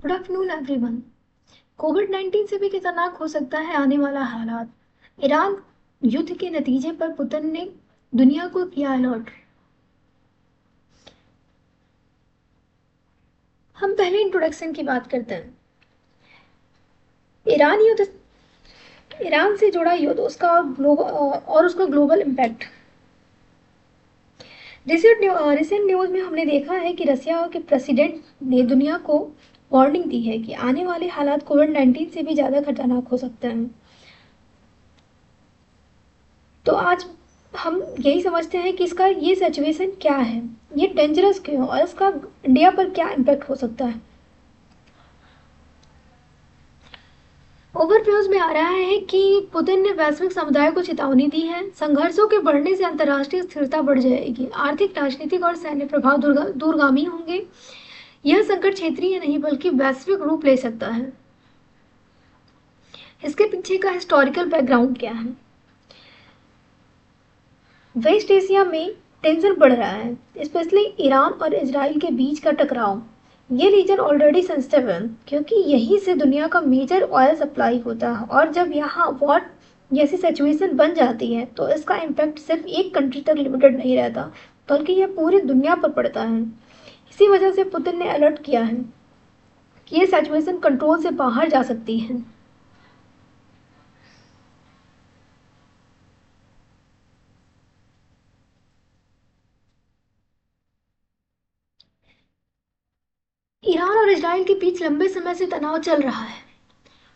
Good afternoon everyone. कोविड-19 से भी खतरनाक हो सकता है आने वाला हालात। ईरान युद्ध के नतीजे पर पुतिन ने दुनिया को किया अलर्ट। हम पहले इंट्रोडक्शन की बात करते हैं। ईरान युद्ध, ईरान से जुड़ा युद्ध और उसका ग्लोबल इम्पैक्ट। रिसेंट न्यूज में हमने देखा है कि रसिया के प्रेसिडेंट ने दुनिया को वार्निंग दी है कि आने वाले हालात कोविड-19 से भी ज़्यादा खतरनाक हो सकते हैं। तो आज हम यही समझते हैं कि इसका ये सिचुएशन क्या है, ये डेंजरस क्यों और इसका इंडिया पर क्या इम्पैक्ट हो सकता है। ओवरव्यूज में आ रहा है कि पुतिन ने वैश्विक समुदाय को चेतावनी दी है। संघर्षों के बढ़ने से अंतर्राष्ट्रीय स्थिरता बढ़ जाएगी, आर्थिक, राजनीतिक और सैन्य प्रभाव दूरगामी होंगे। यह संकट क्षेत्रीय नहीं बल्कि वैश्विक रूप ले सकता है। इसके पीछे का हिस्टोरिकल बैकग्राउंड क्या है? वेस्ट एशिया में टेंशन बढ़ रहा है, स्पेशली ईरान और इजराइल के बीच का टकराव। ये रीजन ऑलरेडी सेंसिटिव है क्योंकि यहीं से दुनिया का मेजर ऑयल सप्लाई होता है, और जब यहाँ वॉर जैसी सिचुएशन बन जाती है तो इसका इम्पैक्ट सिर्फ एक कंट्री तक लिमिटेड नहीं रहता बल्कि यह पूरी दुनिया पर पड़ता है। इसी वजह से पुतिन ने अलर्ट किया है कि ये सिचुएशन कंट्रोल से बाहर जा सकती है। ईरान और इजराइल के बीच लंबे समय से तनाव चल रहा है।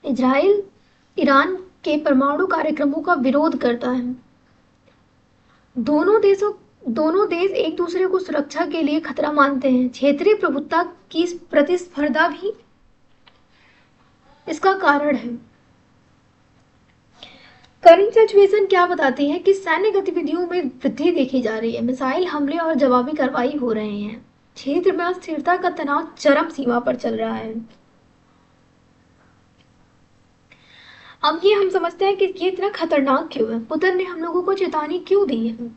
इजराइल ईरान के परमाणु कार्यक्रमों का विरोध करता है। दोनों देशों दोनों देश एक दूसरे को सुरक्षा के लिए खतरा मानते हैं। क्षेत्रीय प्रभुत्व की प्रतिस्पर्धा भी इसका कारण है। करंट सिचुएशन क्या बताती है कि सैन्य गतिविधियों में वृद्धि देखी जा रही है। मिसाइल हमले और जवाबी कार्रवाई हो रहे हैं। क्षेत्र में अस्थिरता का तनाव चरम सीमा पर चल रहा है। अब ये हम समझते हैं कि ये इतना खतरनाक क्यों है, पुतिन ने हम लोगों को चेतावनी क्यों दी है।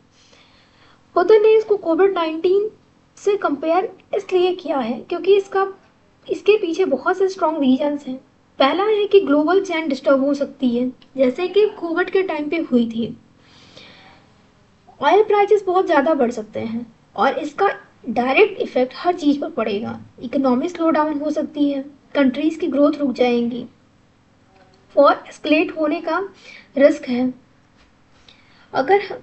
पुतिन ने इसको कोविड-19 से कंपेयर इसलिए किया है क्योंकि इसके पीछे बहुत से स्ट्रॉन्ग रीजंस हैं। पहला है कि ग्लोबल चेन डिस्टर्ब हो सकती है, जैसे कि कोविड के टाइम पे हुई थी। ऑयल प्राइसेस बहुत ज़्यादा बढ़ सकते हैं और इसका डायरेक्ट इफेक्ट हर चीज़ पर पड़ेगा। इकोनॉमी स्लो डाउन हो सकती है, कंट्रीज की ग्रोथ रुक जाएंगी, वॉर एस्केलेट होने का रिस्क है। अगर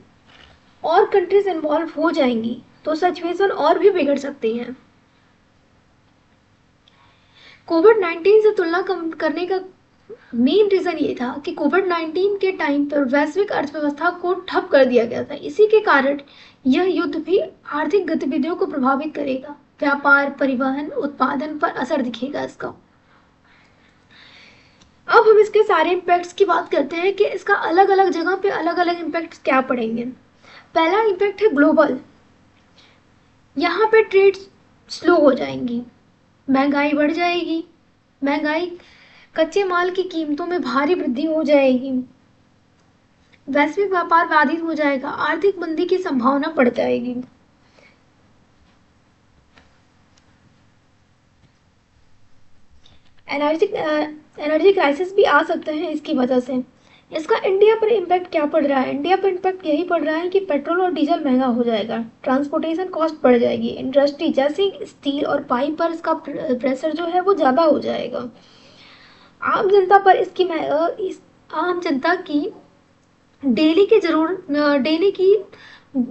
और कंट्रीज इन्वॉल्व हो जाएंगी तो सिचुएशन और भी बिगड़ सकती है। कोविड-19 से तुलना करने का मेन रीजन ये था कि कोविड-19 के टाइम पर वैश्विक अर्थव्यवस्था को ठप कर दिया गया था। इसी के कारण यह युद्ध भी आर्थिक गतिविधियों को प्रभावित करेगा। व्यापार, परिवहन, उत्पादन पर असर दिखेगा इसका। अब हम इसके सारे इम्पैक्ट्स की बात करते हैं कि इसका अलग अलग जगह पे अलग अलग इम्पैक्ट्स क्या पड़ेंगे। पहला इम्पैक्ट है ग्लोबल। यहाँ पे ट्रेड स्लो हो जाएंगी, महंगाई बढ़ जाएगी। महंगाई, कच्चे माल की कीमतों में भारी वृद्धि हो जाएगी, वैश्विक व्यापार बाधित हो जाएगा, आर्थिक मंदी की संभावना बढ़ जाएगी। एनर्जी क्राइसिस भी आ सकते हैं इसकी वजह से। इसका इंडिया पर इम्पैक्ट क्या पड़ रहा है? इंडिया पर इम्पैक्ट यही पड़ रहा है कि पेट्रोल और डीजल महंगा हो जाएगा, ट्रांसपोर्टेशन कॉस्ट बढ़ जाएगी, इंडस्ट्री जैसे स्टील और पाइप पर इसका प्रेशर जो है वो ज़्यादा हो जाएगा। आम जनता पर इस आम जनता की डेली की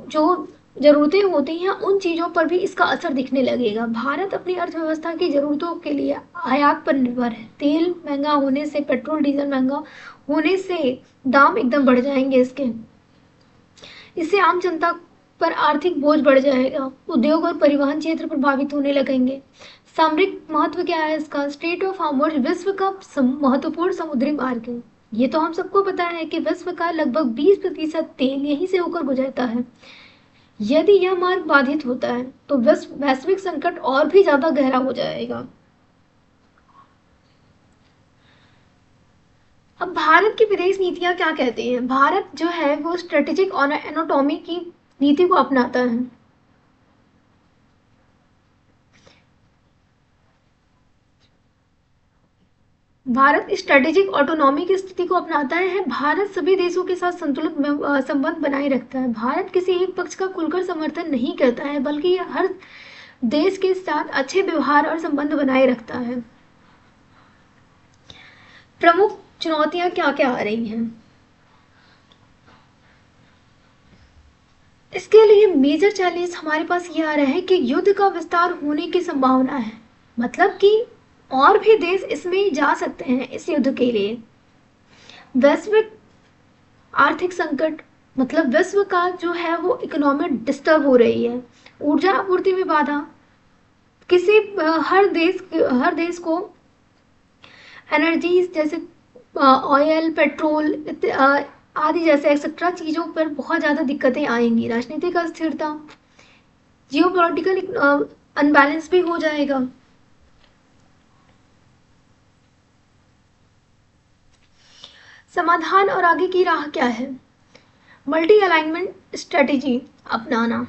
जो ज़रूरतें होती हैं उन चीज़ों पर भी इसका असर दिखने लगेगा। भारत अपनी अर्थव्यवस्था की ज़रूरतों के लिए आयात पर निर्भर है। तेल महंगा होने से, पेट्रोल डीजल महंगा होने से दाम एकदम बढ़ जाएंगे इसके। इससे आम जनता पर आर्थिक बोझ बढ़ जाएगा, उद्योग और परिवहन क्षेत्र प्रभावित होने लगेंगे। सामरिक महत्व क्या है इसका? स्ट्रेट ऑफ हॉर्मुज विश्व का महत्वपूर्ण समुद्री मार्ग है। ये तो हम सबको पता है कि विश्व का लगभग 20% तेल यहीं से होकर गुजरता है। यदि यह मार्ग बाधित होता है तो वैश्विक संकट और भी ज्यादा गहरा हो जाएगा। अब भारत की विदेश नीतियां क्या कहती हैं? भारत जो है वो स्ट्रेटेजिक ऑटोनॉमी की नीति को अपनाता है। भारत स्ट्रेटेजिक ऑटोनॉमी की स्थिति को अपनाता है। भारत सभी देशों के साथ संतुलित संबंध बनाए रखता है। भारत किसी एक पक्ष का खुलकर समर्थन नहीं करता है, बल्कि यह हर देश के साथ अच्छे व्यवहार और संबंध बनाए रखता है। प्रमुख चुनौतियां क्या क्या आ रही हैं? इसके लिए मेजर चैलेंज हमारे पास ये आ रहा है कि युद्ध का विस्तार होने की संभावना है, मतलब कि और भी देश इसमें जा सकते हैं इस युद्ध के लिए। वैश्विक आर्थिक संकट, मतलब विश्व का जो है वो इकोनॉमी डिस्टर्ब हो रही है। ऊर्जा आपूर्ति में बाधा, किसी हर देश को एनर्जीज जैसे ऑयल, पेट्रोल आदि जैसे एक्सेट्रा चीज़ों पर बहुत ज़्यादा दिक्कतें आएंगी। राजनीतिक अस्थिरता, जियोपॉलिटिकल अनबैलेंस भी हो जाएगा। समाधान और आगे की राह क्या है? मल्टी अलाइनमेंट स्ट्रेटेजी अपनाना,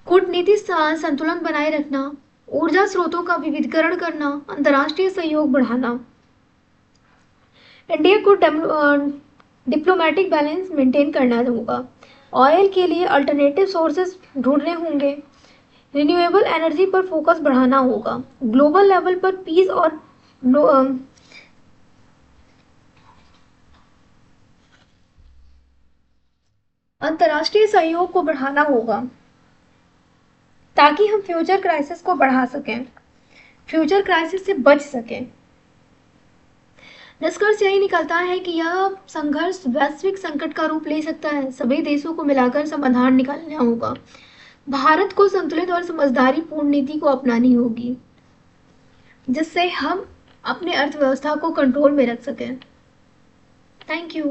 कूटनीतिक संतुलन बनाए रखना, ऊर्जा स्रोतों का विविधीकरण करना, अंतर्राष्ट्रीय सहयोग बढ़ाना। इंडिया को डिप्लोमेटिक बैलेंस मेंटेन करना होगा। ऑयल के लिए अल्टरनेटिव सोर्सेस ढूंढने होंगे। रिन्यूएबल एनर्जी पर फोकस बढ़ाना होगा। ग्लोबल लेवल पर पीस और अंतर्राष्ट्रीय सहयोग को बढ़ाना होगा ताकि हम फ्यूचर क्राइसिस को बढ़ा सकें, फ्यूचर क्राइसिस से बच सकें। निष्कर्ष यही निकलता है कि यह संघर्ष वैश्विक संकट का रूप ले सकता है। सभी देशों को मिलाकर समाधान निकालना होगा। भारत को संतुलित और समझदारी पूर्ण नीति को अपनानी होगी, जिससे हम अपने अर्थव्यवस्था को कंट्रोल में रख सकें। Thank you.